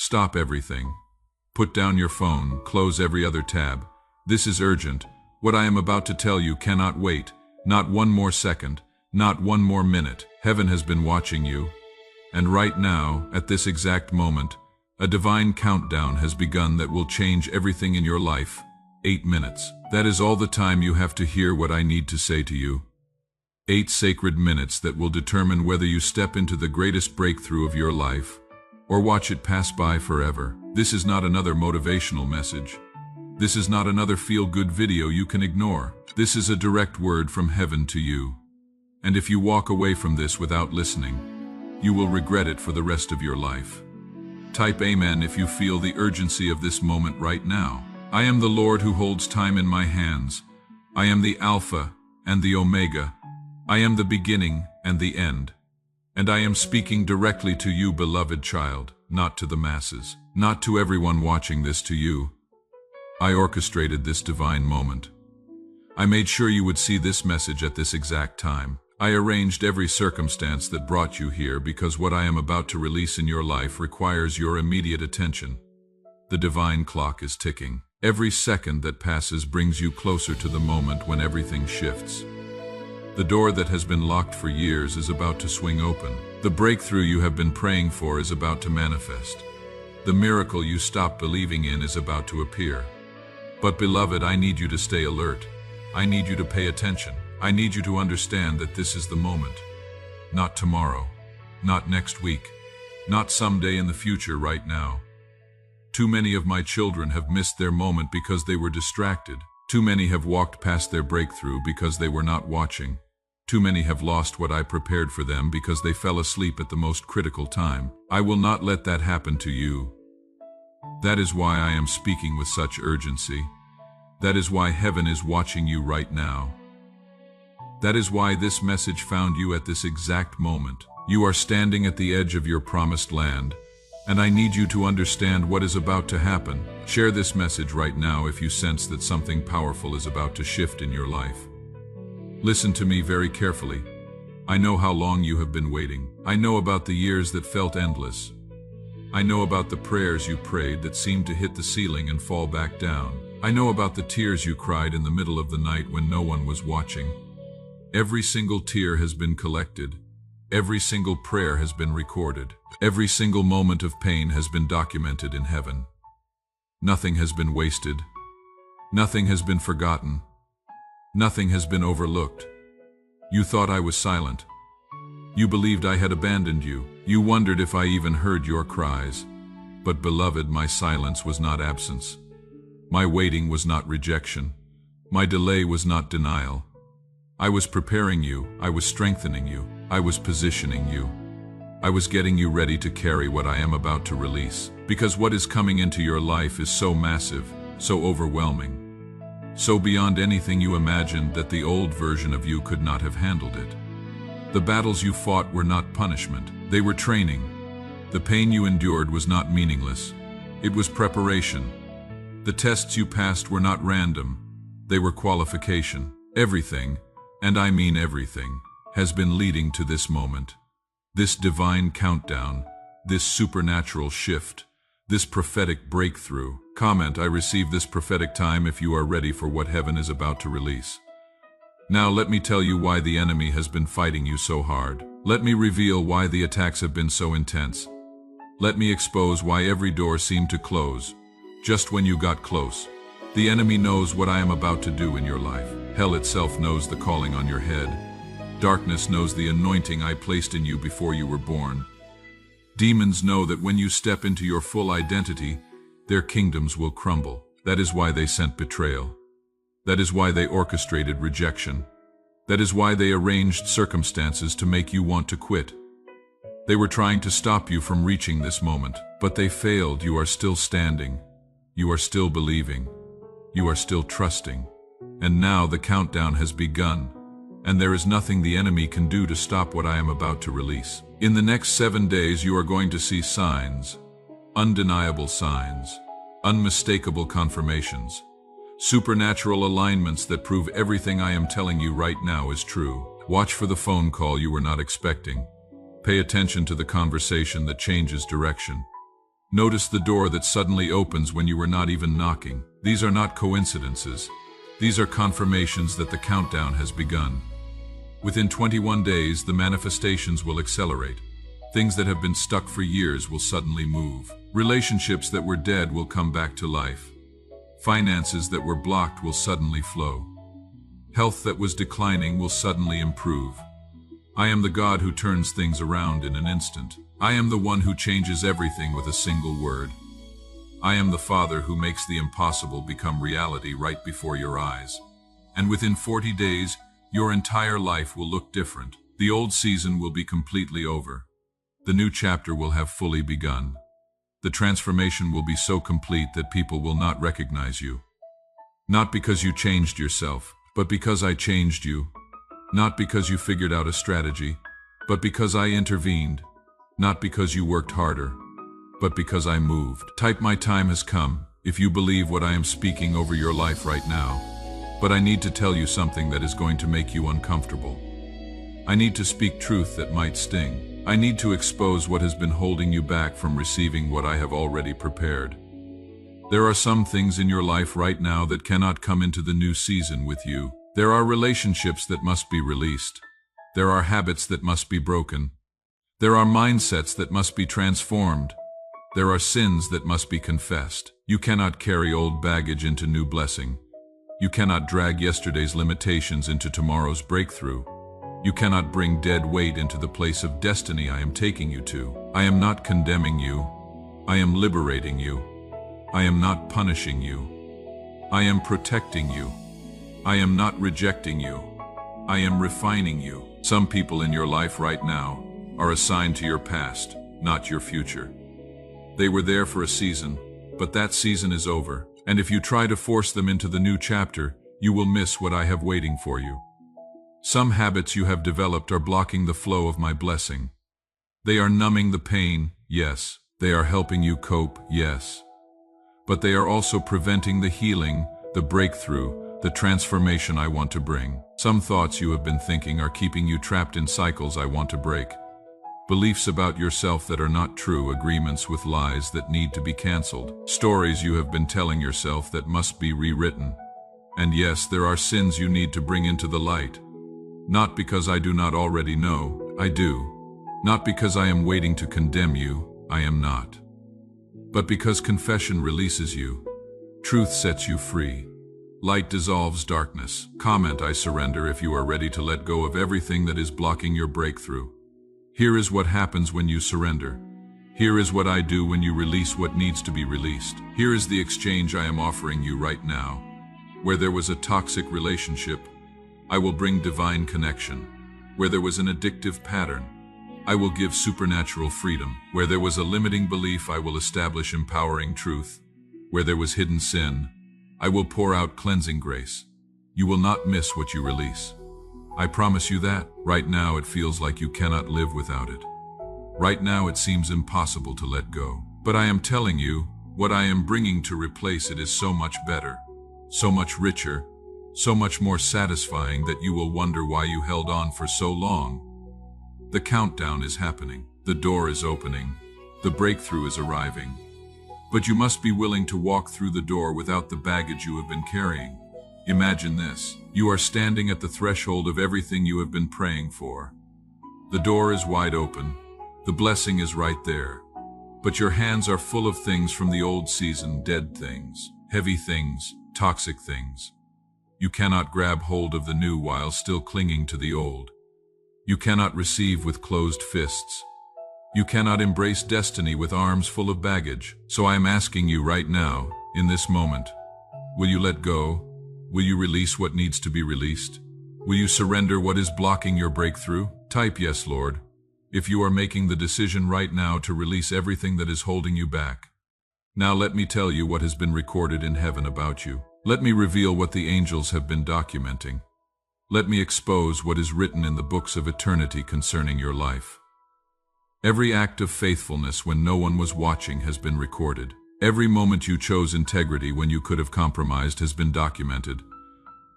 Stop everything. Put down your phone, close every other tab. This is urgent. What I am about to tell you cannot wait. Not one more second, not one more minute. Heaven has been watching you. And right now, at this exact moment, a divine countdown has begun that will change everything in your life. 8 minutes. That is all the time you have to hear what I need to say to you. 8 sacred minutes that will determine whether you step into the greatest breakthrough of your life, or watch it pass by forever. This is not another motivational message. This is not another feel-good video you can ignore. This is a direct word from heaven to you. And if you walk away from this without listening, you will regret it for the rest of your life. Type Amen if you feel the urgency of this moment right now. I am the Lord who holds time in my hands. I am the Alpha and the Omega. I am the beginning and the end. And I am speaking directly to you, beloved child, not to the masses, not to everyone watching this, to you. I orchestrated this divine moment. I made sure you would see this message at this exact time. I arranged every circumstance that brought you here because what I am about to release in your life requires your immediate attention. The divine clock is ticking. Every second that passes brings you closer to the moment when everything shifts. The door that has been locked for years is about to swing open. The breakthrough you have been praying for is about to manifest. The miracle you stopped believing in is about to appear. But beloved, I need you to stay alert. I need you to pay attention. I need you to understand that this is the moment. Not tomorrow. Not next week. Not someday in the future, right now. Too many of my children have missed their moment because they were distracted. Too many have walked past their breakthrough because they were not watching. Too many have lost what I prepared for them because they fell asleep at the most critical time. I will not let that happen to you. That is why I am speaking with such urgency. That is why heaven is watching you right now. That is why this message found you at this exact moment. You are standing at the edge of your promised land, and I need you to understand what is about to happen. Share this message right now if you sense that something powerful is about to shift in your life. Listen to me very carefully. I know how long you have been waiting. I know about the years that felt endless. I know about the prayers you prayed that seemed to hit the ceiling and fall back down. I know about the tears you cried in the middle of the night when no one was watching. Every single tear has been collected. Every single prayer has been recorded. Every single moment of pain has been documented in heaven. Nothing has been wasted. Nothing has been forgotten. Nothing has been overlooked. You thought I was silent. You believed I had abandoned you. You wondered if I even heard your cries. But beloved, my silence was not absence. My waiting was not rejection. My delay was not denial. I was preparing you. I was strengthening you. I was positioning you. I was getting you ready to carry what I am about to release. Because what is coming into your life is so massive, so overwhelming, so beyond anything you imagined that the old version of you could not have handled it. The battles you fought were not punishment. They were training. The pain you endured was not meaningless. It was preparation. The tests you passed were not random. They were qualification. Everything, and I mean everything, has been leading to this moment. This divine countdown, this supernatural shift, this prophetic breakthrough. Comment, I receive this prophetic time if you are ready for what heaven is about to release. Now let me tell you why the enemy has been fighting you so hard. Let me reveal why the attacks have been so intense. Let me expose why every door seemed to close just when you got close. The enemy knows what I am about to do in your life. Hell itself knows the calling on your head. Darkness knows the anointing I placed in you before you were born. Demons know that when you step into your full identity, their kingdoms will crumble. That is why they sent betrayal. That is why they orchestrated rejection. That is why they arranged circumstances to make you want to quit. They were trying to stop you from reaching this moment, but they failed. You are still standing. You are still believing. You are still trusting. And now the countdown has begun, and there is nothing the enemy can do to stop what I am about to release. In the next 7 days, you are going to see signs, undeniable signs, unmistakable confirmations, supernatural alignments that prove everything I am telling you right now is true. Watch for the phone call you were not expecting. Pay attention to the conversation that changes direction. Notice the door that suddenly opens when you were not even knocking. These are not coincidences. These are confirmations that the countdown has begun. Within 21 days, the manifestations will accelerate. Things that have been stuck for years will suddenly move. Relationships that were dead will come back to life. Finances that were blocked will suddenly flow. Health that was declining will suddenly improve. I am the God who turns things around in an instant. I am the one who changes everything with a single word. I am the Father who makes the impossible become reality right before your eyes. And within 40 days, your entire life will look different. The old season will be completely over. The new chapter will have fully begun. The transformation will be so complete that people will not recognize you. Not because you changed yourself, but because I changed you. Not because you figured out a strategy, but because I intervened. Not because you worked harder, but because I moved. Type "My time has come" if you believe what I am speaking over your life right now. But I need to tell you something that is going to make you uncomfortable. I need to speak truth that might sting. I need to expose what has been holding you back from receiving what I have already prepared. There are some things in your life right now that cannot come into the new season with you. There are relationships that must be released. There are habits that must be broken. There are mindsets that must be transformed. There are sins that must be confessed. You cannot carry old baggage into new blessing. You cannot drag yesterday's limitations into tomorrow's breakthrough. You cannot bring dead weight into the place of destiny I am taking you to. I am not condemning you. I am liberating you. I am not punishing you. I am protecting you. I am not rejecting you. I am refining you. Some people in your life right now are assigned to your past, not your future. They were there for a season, but that season is over. And if you try to force them into the new chapter, you will miss what I have waiting for you. Some habits you have developed are blocking the flow of my blessing. They are numbing the pain, yes. They are helping you cope, yes. But they are also preventing the healing, the breakthrough, the transformation I want to bring. Some thoughts you have been thinking are keeping you trapped in cycles I want to break. Beliefs about yourself that are not true, agreements with lies that need to be canceled. Stories you have been telling yourself that must be rewritten. And yes, there are sins you need to bring into the light. Not because I do not already know, I do. Not because I am waiting to condemn you, I am not. But because confession releases you. Truth sets you free. Light dissolves darkness. Comment "I surrender" if you are ready to let go of everything that is blocking your breakthrough. Here is what happens when you surrender. Here is what I do when you release what needs to be released. Here is the exchange I am offering you right now. Where there was a toxic relationship, I will bring divine connection. Where there was an addictive pattern, I will give supernatural freedom. Where there was a limiting belief, I will establish empowering truth. Where there was hidden sin, I will pour out cleansing grace. You will not miss what you release. I promise you that. Right now it feels like you cannot live without it. Right now it seems impossible to let go. But I am telling you, what I am bringing to replace it is so much better, so much richer, so much more satisfying that you will wonder why you held on for so long. The countdown is happening. The door is opening. The breakthrough is arriving. But you must be willing to walk through the door without the baggage you have been carrying. Imagine this. You are standing at the threshold of everything you have been praying for. The door is wide open. The blessing is right there. But your hands are full of things from the old season, dead things, heavy things, toxic things. You cannot grab hold of the new while still clinging to the old. You cannot receive with closed fists. You cannot embrace destiny with arms full of baggage. So I am asking you right now, in this moment, will you let go? Will you release what needs to be released? Will you surrender what is blocking your breakthrough? Type "Yes, Lord" if you are making the decision right now to release everything that is holding you back. Now let me tell you what has been recorded in heaven about you. Let me reveal what the angels have been documenting. Let me expose what is written in the books of eternity concerning your life. Every act of faithfulness when no one was watching has been recorded. Every moment you chose integrity when you could have compromised has been documented.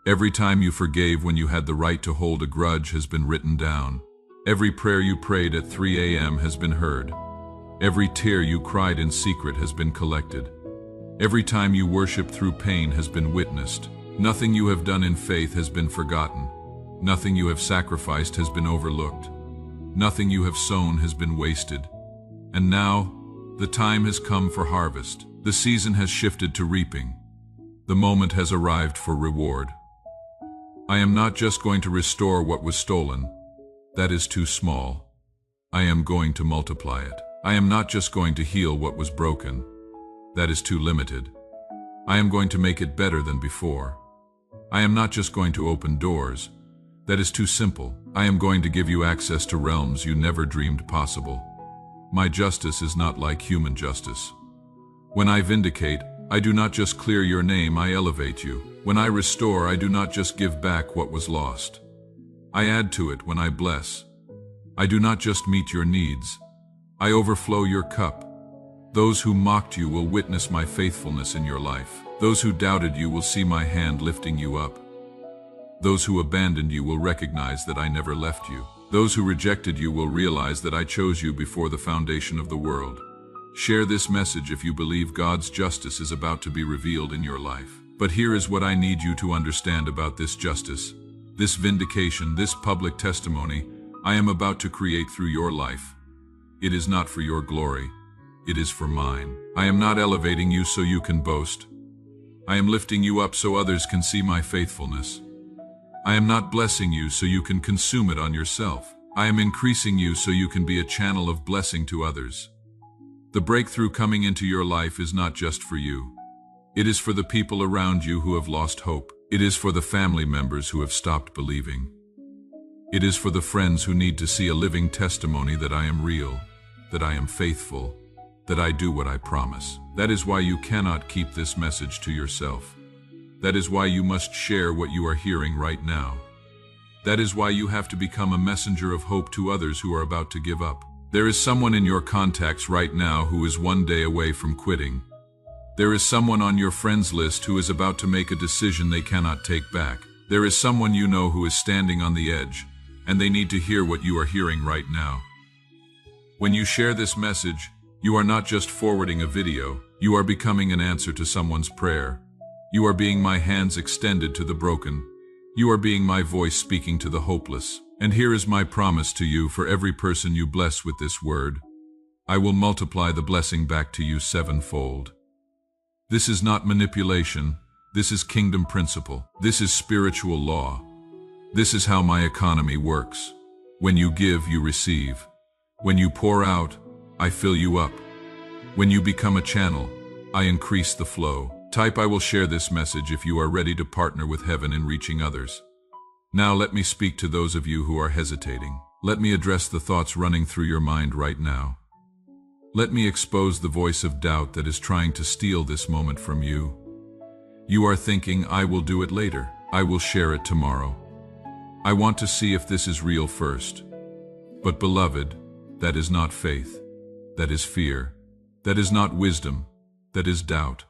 Every time you forgave when you had the right to hold a grudge has been written down. Every prayer you prayed at 3 a.m. has been heard. Every tear you cried in secret has been collected. Every time you worshiped through pain has been witnessed. Nothing you have done in faith has been forgotten. Nothing you have sacrificed has been overlooked. Nothing you have sown has been wasted. And now, the time has come for harvest. The season has shifted to reaping. The moment has arrived for reward. I am not just going to restore what was stolen. That is too small. I am going to multiply it. I am not just going to heal what was broken. That is too limited. I am going to make it better than before. I am not just going to open doors. That is too simple. I am going to give you access to realms you never dreamed possible. My justice is not like human justice. When I vindicate, I do not just clear your name, I elevate you. When I restore, I do not just give back what was lost. I add to it when I bless. I do not just meet your needs. I overflow your cup. Those who mocked you will witness my faithfulness in your life. Those who doubted you will see my hand lifting you up. Those who abandoned you will recognize that I never left you. Those who rejected you will realize that I chose you before the foundation of the world. Share this message if you believe God's justice is about to be revealed in your life. But here is what I need you to understand about this justice, this vindication, this public testimony I am about to create through your life. It is not for your glory. It is for mine. I am not elevating you so you can boast. I am lifting you up so others can see my faithfulness. I am not blessing you so you can consume it on yourself. I am increasing you so you can be a channel of blessing to others. The breakthrough coming into your life is not just for you. It is for the people around you who have lost hope. It is for the family members who have stopped believing. It is for the friends who need to see a living testimony that I am real, that I am faithful, that I do what I promise. That is why you cannot keep this message to yourself. That is why you must share what you are hearing right now. That is why you have to become a messenger of hope to others who are about to give up. There is someone in your contacts right now who is one day away from quitting. There is someone on your friends list who is about to make a decision they cannot take back. There is someone you know who is standing on the edge, and they need to hear what you are hearing right now. When you share this message, you are not just forwarding a video, you are becoming an answer to someone's prayer. You are being my hands extended to the broken. You are being my voice speaking to the hopeless. And here is my promise to you: for every person you bless with this word, I will multiply the blessing back to you sevenfold. This is not manipulation. This is kingdom principle. This is spiritual law. This is how my economy works. When you give, you receive. When you pour out, I fill you up. When you become a channel, I increase the flow. Type "I will share this message" if you are ready to partner with heaven in reaching others. Now let me speak to those of you who are hesitating. Let me address the thoughts running through your mind right now. Let me expose the voice of doubt that is trying to steal this moment from you. You are thinking, "I will do it later. I will share it tomorrow. I want to see if this is real first." But beloved, that is not faith. That is fear. That is not wisdom. That is doubt.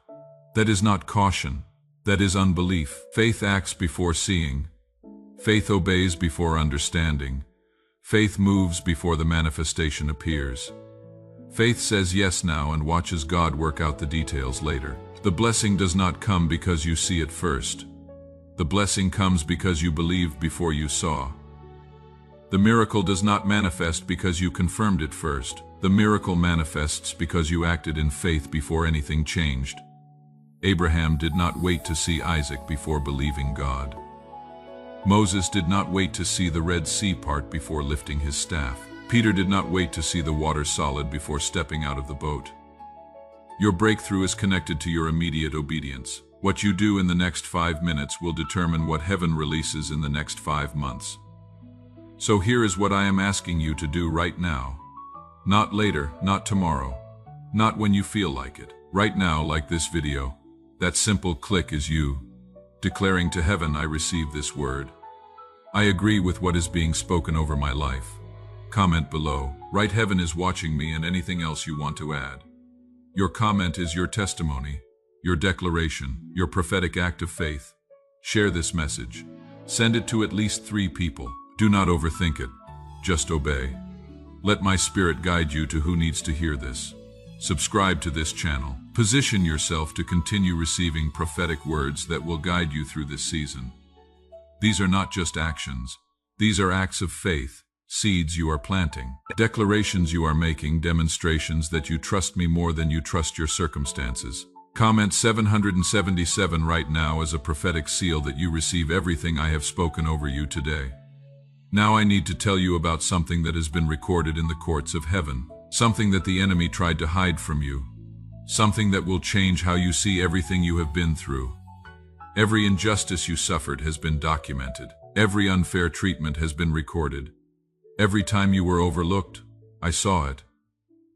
That is not caution. That is unbelief. Faith acts before seeing. Faith obeys before understanding. Faith moves before the manifestation appears. Faith says yes now and watches God work out the details later. The blessing does not come because you see it first. The blessing comes because you believed before you saw. The miracle does not manifest because you confirmed it first. The miracle manifests because you acted in faith before anything changed. Abraham did not wait to see Isaac before believing God. Moses did not wait to see the Red Sea part before lifting his staff. Peter did not wait to see the water solid before stepping out of the boat. Your breakthrough is connected to your immediate obedience. What you do in the next 5 minutes will determine what heaven releases in the next 5 months. So here is what I am asking you to do right now. Not later, not tomorrow, not when you feel like it. Right now, like this video. That simple click is you, declaring to heaven, "I receive this word. I agree with what is being spoken over my life." Comment below. Write "Heaven is watching me," and anything else you want to add. Your comment is your testimony, your declaration, your prophetic act of faith. Share this message. Send it to at least 3 people. Do not overthink it. Just obey. Let my spirit guide you to who needs to hear this. Subscribe to this channel. Position yourself to continue receiving prophetic words that will guide you through this season. These are not just actions. These are acts of faith, seeds you are planting, declarations you are making, demonstrations that you trust me more than you trust your circumstances. Comment 777 right now as a prophetic seal that you receive everything I have spoken over you today. Now I need to tell you about something that has been recorded in the courts of heaven, something that the enemy tried to hide from you, something that will change how you see everything you have been through. Every injustice you suffered has been documented. Every unfair treatment has been recorded. Every time you were overlooked, I saw it.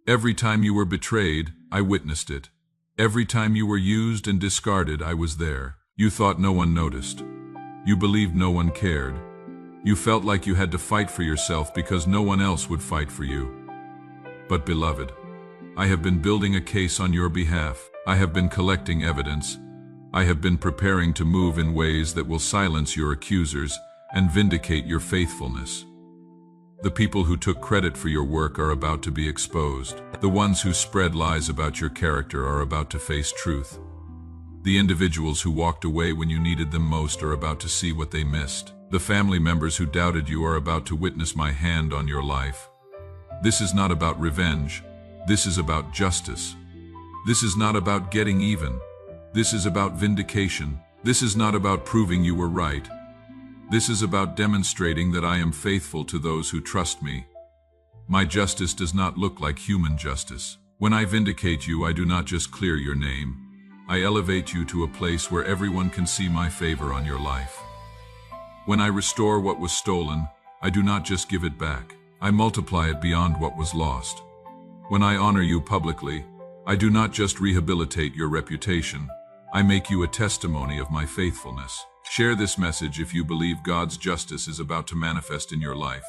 Every time you were betrayed, I witnessed it. Every time you were used and discarded, I was there. You thought no one noticed. You believed no one cared. You felt like you had to fight for yourself because no one else would fight for you. But beloved, I have been building a case on your behalf. I have been collecting evidence. I have been preparing to move in ways that will silence your accusers and vindicate your faithfulness. The people who took credit for your work are about to be exposed. The ones who spread lies about your character are about to face truth. The individuals who walked away when you needed them most are about to see what they missed. The family members who doubted you are about to witness my hand on your life. This is not about revenge. This is about justice. This is not about getting even. This is about vindication. This is not about proving you were right. This is about demonstrating that I am faithful to those who trust me. My justice does not look like human justice. When I vindicate you, I do not just clear your name. I elevate you to a place where everyone can see my favor on your life. When I restore what was stolen, I do not just give it back. I multiply it beyond what was lost. When I honor you publicly, I do not just rehabilitate your reputation. I make you a testimony of my faithfulness. Share this message if you believe God's justice is about to manifest in your life.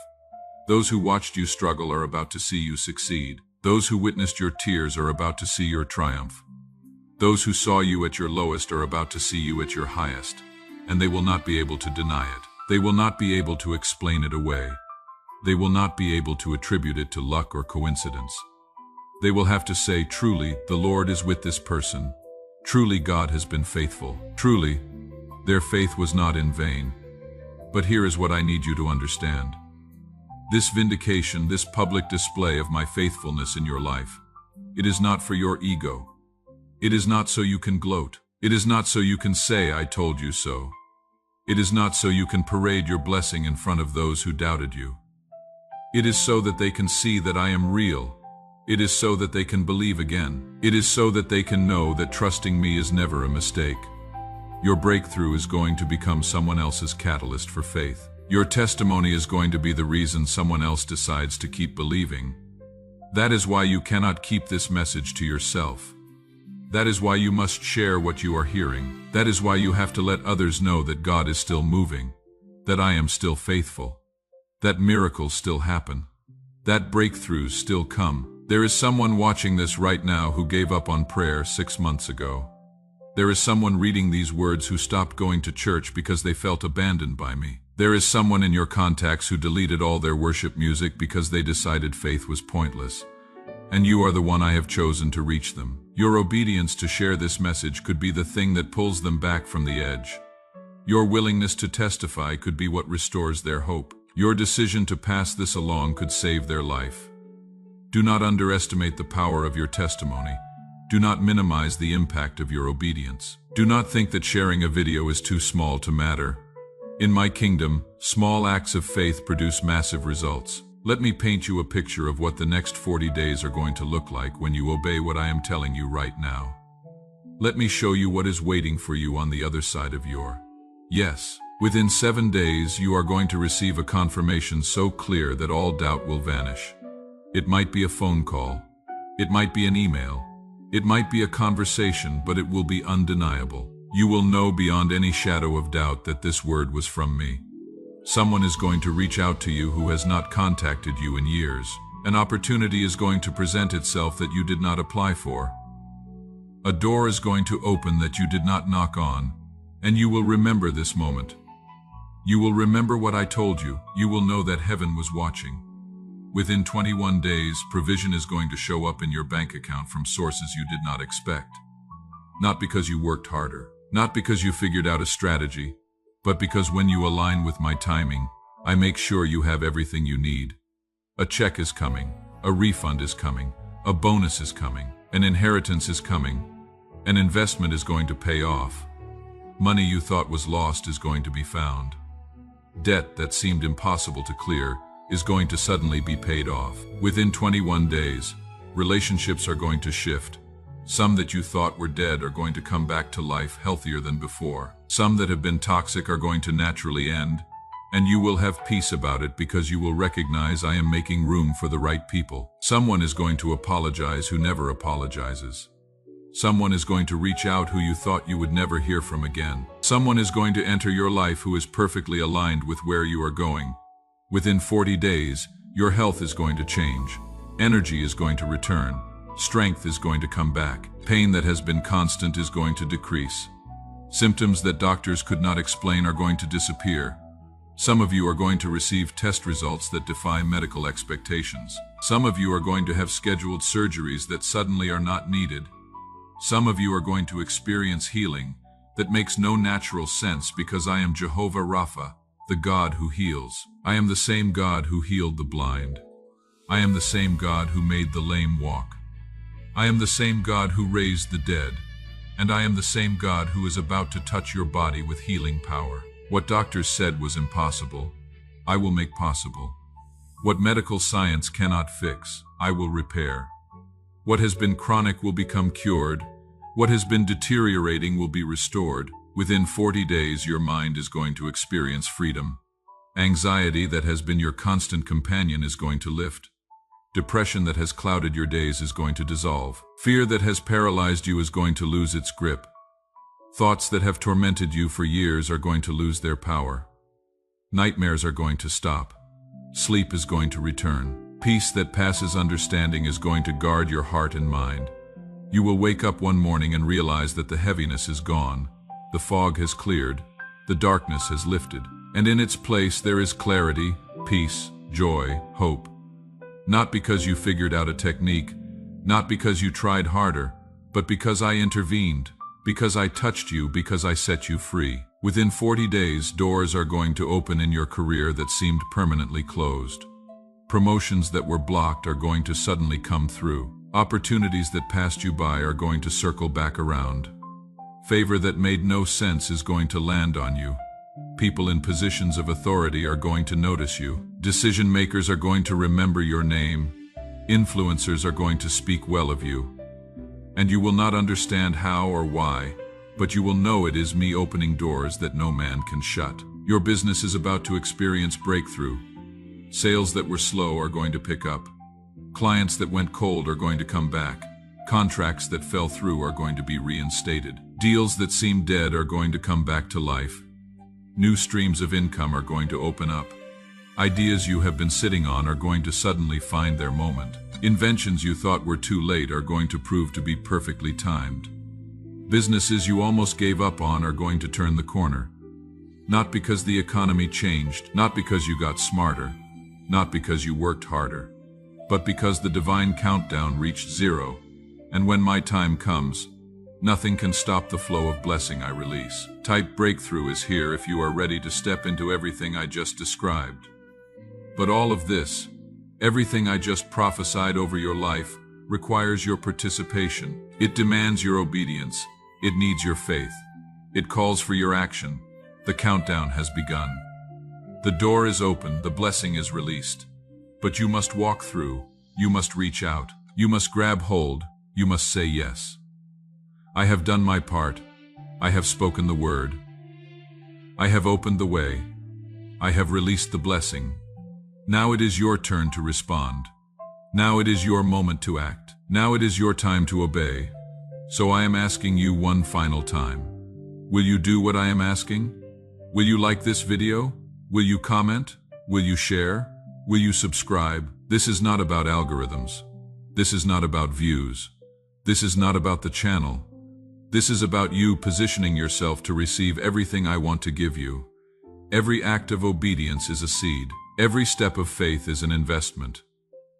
Those who watched you struggle are about to see you succeed. Those who witnessed your tears are about to see your triumph. Those who saw you at your lowest are about to see you at your highest, and they will not be able to deny it. They will not be able to explain it away. They will not be able to attribute it to luck or coincidence. They will have to say, truly, the Lord is with this person. Truly, God has been faithful. Truly, their faith was not in vain. But here is what I need you to understand. This vindication, this public display of my faithfulness in your life, it is not for your ego. It is not so you can gloat. It is not so you can say, I told you so. It is not so you can parade your blessing in front of those who doubted you. It is so that they can see that I am real. It is so that they can believe again. It is so that they can know that trusting me is never a mistake. Your breakthrough is going to become someone else's catalyst for faith. Your testimony is going to be the reason someone else decides to keep believing. That is why you cannot keep this message to yourself. That is why you must share what you are hearing. That is why you have to let others know that God is still moving, that I am still faithful, that miracles still happen, that breakthroughs still come. There is someone watching this right now who gave up on prayer 6 months ago. There is someone reading these words who stopped going to church because they felt abandoned by me. There is someone in your contacts who deleted all their worship music because they decided faith was pointless. And you are the one I have chosen to reach them. Your obedience to share this message could be the thing that pulls them back from the edge. Your willingness to testify could be what restores their hope. Your decision to pass this along could save their life. Do not underestimate the power of your testimony. Do not minimize the impact of your obedience. Do not think that sharing a video is too small to matter. In my kingdom, small acts of faith produce massive results. Let me paint you a picture of what the next 40 days are going to look like when you obey what I am telling you right now. Let me show you what is waiting for you on the other side of your yes. Within 7 days, you are going to receive a confirmation so clear that all doubt will vanish. It might be a phone call. It might be an email. It might be a conversation, but it will be undeniable. You will know beyond any shadow of doubt that this word was from me. Someone is going to reach out to you who has not contacted you in years. An opportunity is going to present itself that you did not apply for. A door is going to open that you did not knock on, and you will remember this moment. You will remember what I told you. You will know that heaven was watching. Within 21 days, provision is going to show up in your bank account from sources you did not expect. Not because you worked harder, not because you figured out a strategy, but because when you align with my timing, I make sure you have everything you need. A check is coming, a refund is coming, a bonus is coming, an inheritance is coming, an investment is going to pay off. Money you thought was lost is going to be found. Debt that seemed impossible to clear is going to suddenly be paid off. Within 21 days, relationships are going to shift. Some that you thought were dead are going to come back to life healthier than before. Some that have been toxic are going to naturally end, and you will have peace about it because you will recognize I am making room for the right people. Someone is going to apologize who never apologizes. Someone is going to reach out who you thought you would never hear from again. Someone is going to enter your life who is perfectly aligned with where you are going. Within 40 days, your health is going to change. Energy is going to return. Strength is going to come back. Pain that has been constant is going to decrease. Symptoms that doctors could not explain are going to disappear. Some of you are going to receive test results that defy medical expectations. Some of you are going to have scheduled surgeries that suddenly are not needed. Some of you are going to experience healing that makes no natural sense because I am Jehovah Rapha, the God who heals. I am the same God who healed the blind. I am the same God who made the lame walk. I am the same God who raised the dead. And I am the same God who is about to touch your body with healing power. What doctors said was impossible, I will make possible. What medical science cannot fix, I will repair. What has been chronic will become cured. What has been deteriorating will be restored. Within 40 days, your mind is going to experience freedom. Anxiety that has been your constant companion is going to lift. Depression that has clouded your days is going to dissolve. Fear that has paralyzed you is going to lose its grip. Thoughts that have tormented you for years are going to lose their power. Nightmares are going to stop. Sleep is going to return. Peace that passes understanding is going to guard your heart and mind. You will wake up one morning and realize that the heaviness is gone. The fog has cleared. The darkness has lifted. And in its place there is clarity, peace, joy, hope. Not because you figured out a technique, not because you tried harder, but because I intervened, because I touched you, because I set you free. Within 40 days, doors are going to open in your career that seemed permanently closed. Promotions that were blocked are going to suddenly come through. Opportunities that passed you by are going to circle back around. Favor that made no sense is going to land on you. People in positions of authority are going to notice you. Decision makers are going to remember your name. Influencers are going to speak well of you. And you will not understand how or why, but you will know it is me opening doors that no man can shut. Your business is about to experience breakthrough. Sales that were slow are going to pick up. Clients that went cold are going to come back. Contracts that fell through are going to be reinstated. Deals that seemed dead are going to come back to life. New streams of income are going to open up. Ideas you have been sitting on are going to suddenly find their moment. Inventions you thought were too late are going to prove to be perfectly timed. Businesses you almost gave up on are going to turn the corner. Not because the economy changed, not because you got smarter, not because you worked harder, but because the divine countdown reached 0. And when my time comes, nothing can stop the flow of blessing I release. Type breakthrough is here if you are ready to step into everything I just described. But all of this, everything I just prophesied over your life, requires your participation. It demands your obedience. It needs your faith. It calls for your action. The countdown has begun. The door is open, the blessing is released. But you must walk through, you must reach out, you must grab hold, you must say yes. I have done my part. I have spoken the word. I have opened the way. I have released the blessing. Now it is your turn to respond. Now it is your moment to act. Now it is your time to obey. So I am asking you one final time. Will you do what I am asking? Will you like this video? Will you comment? Will you share? Will you subscribe? This is not about algorithms. This is not about views. This is not about the channel. This is about you positioning yourself to receive everything I want to give you. Every act of obedience is a seed. Every step of faith is an investment.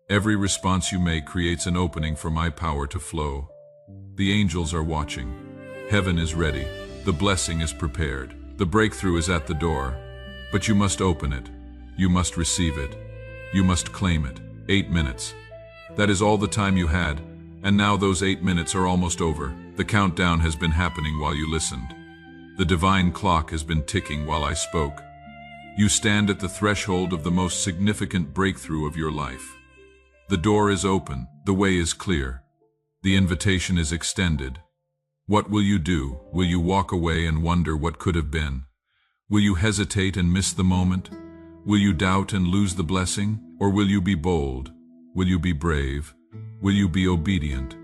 Every response you make creates an opening for my power to flow. The angels are watching. Heaven is ready. The blessing is prepared. The breakthrough is at the door. But you must open it. You must receive it. You must claim it. 8 minutes. That is all the time you had, and now those 8 minutes are almost over. The countdown has been happening while you listened. The divine clock has been ticking while I spoke. You stand at the threshold of the most significant breakthrough of your life. The door is open. The way is clear. The invitation is extended. What will you do? Will you walk away and wonder what could have been? Will you hesitate and miss the moment? Will you doubt and lose the blessing? Or will you be bold? Will you be brave? Will you be obedient?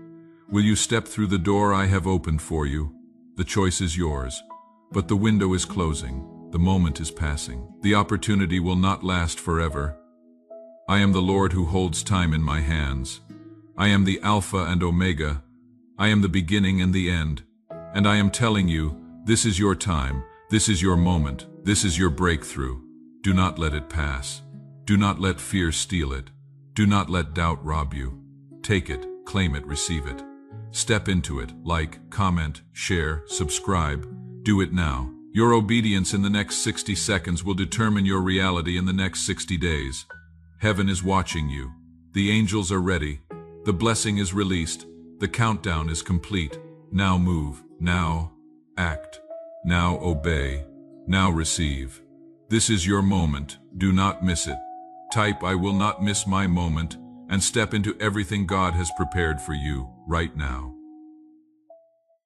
Will you step through the door I have opened for you? The choice is yours, but the window is closing. The moment is passing. The opportunity will not last forever. I am the Lord who holds time in my hands. I am the Alpha and Omega. I am the beginning and the end. And I am telling you, this is your time. This is your moment. This is your breakthrough. Do not let it pass. Do not let fear steal it. Do not let doubt rob you. Take it, claim it, receive it. Step into it. Like, comment, share, subscribe. Do it now. Your obedience in the next 60 seconds will determine your reality in the next 60 days. Heaven is watching you. The angels are ready. The blessing is released. The countdown is complete. Now move. Now act. Now obey. Now receive. This is your moment. Do not miss it. Type "I will not miss my moment" and step into everything God has prepared for you right now.